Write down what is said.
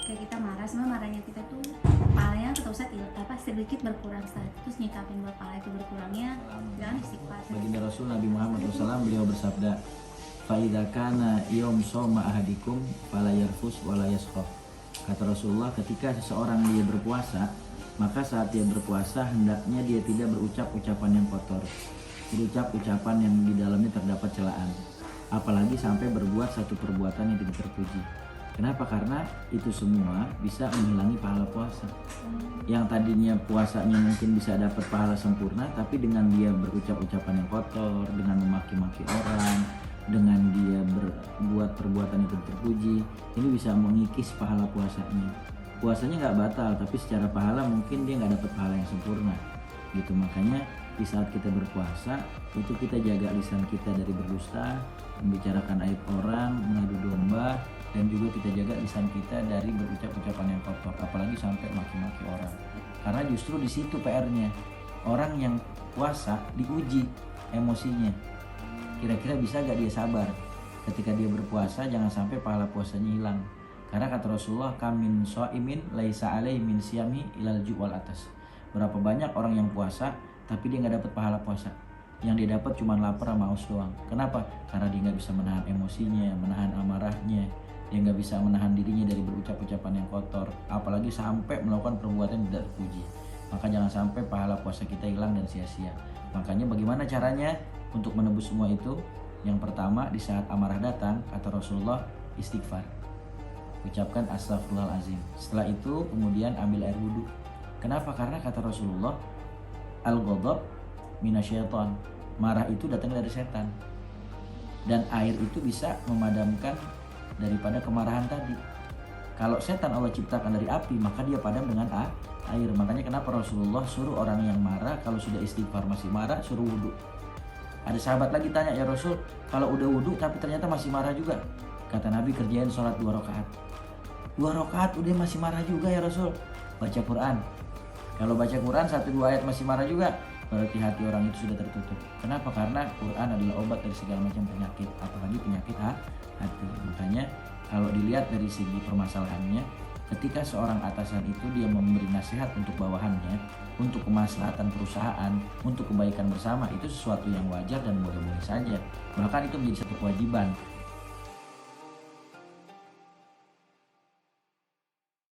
kayak kita marah, semua marahnya kita tuh kepalanya kata Ustaz sedikit berkurang Ustaz. Terus nyikapin buat kepala itu berkurangnya jangan istighfar. Baginda Rasul Nabi Muhammad SAW beliau bersabda, "Fa'idza kana yaum shauma ahadikum fala yarfus wala yaskhaf." Kata Rasulullah, ketika seseorang dia berpuasa, maka saat dia berpuasa hendaknya dia tidak berucap ucapan yang kotor, berucap ucapan yang di dalamnya terdapat celaan, apalagi sampai berbuat satu perbuatan yang tidak terpuji. Kenapa? Karena itu semua bisa menghilangi pahala puasa. Yang tadinya puasanya mungkin bisa dapat pahala sempurna, tapi dengan dia berucap ucapan yang kotor, dengan memaki-maki orang, dengan dia berbuat perbuatan yang tidak terpuji, ini bisa mengikis pahala puasanya. Puasanya nggak batal, tapi secara pahala mungkin dia nggak dapat pahala yang sempurna. Gitu, makanya di saat kita berpuasa itu kita jaga lisan kita dari berdusta, membicarakan aib orang, mengadu domba, dan juga kita jaga lisan kita dari berucap ucapan yang kotor, apalagi sampai maki-maki orang. Karena justru di situ PR-nya. Orang yang puasa diuji emosinya. Kira-kira bisa gak dia sabar ketika dia berpuasa, jangan sampai pahala puasanya hilang. Karena kata Rasulullah, kamin shaimin laisa alaihi min siyami ilal ju'wal atas. Berapa banyak orang yang puasa tapi dia nggak dapat pahala puasa, yang dia dapat cuma lapar sama haus doang. Kenapa? Karena dia nggak bisa menahan emosinya, menahan amarahnya, dia nggak bisa menahan dirinya dari berucap ucapan yang kotor, apalagi sampai melakukan perbuatan yang tidak terpuji. Maka jangan sampai pahala puasa kita hilang dan sia-sia. Makanya bagaimana caranya untuk menebus semua itu? Yang pertama, di saat amarah datang, kata Rasulullah, istighfar, ucapkan astagfirullahalazim. Setelah itu kemudian ambil air wudhu. Kenapa? Karena kata Rasulullah, al-ghadab minasyaiton, marah itu datang dari setan, dan air itu bisa memadamkan daripada kemarahan tadi. Kalau setan Allah ciptakan dari api, maka dia padam dengan air. Makanya kenapa Rasulullah suruh orang yang marah kalau sudah istighfar masih marah suruh wudhu. Ada sahabat lagi tanya, ya Rasul, kalau udah wudhu tapi ternyata masih marah juga. Kata Nabi, kerjain sholat 2 rakaat. 2 rakaat udah masih marah juga ya Rasul, baca Quran. Kalau baca Quran 1-2 ayat masih marah juga, berarti hati orang itu sudah tertutup. Kenapa? Karena Quran adalah obat dari segala macam penyakit, apalagi penyakit hati. Makanya kalau dilihat dari segi permasalahannya, ketika seorang atasan itu dia memberi nasihat untuk bawahannya, untuk kemaslahatan perusahaan, untuk kebaikan bersama, itu sesuatu yang wajar dan boleh-boleh saja. Bahkan itu menjadi satu kewajiban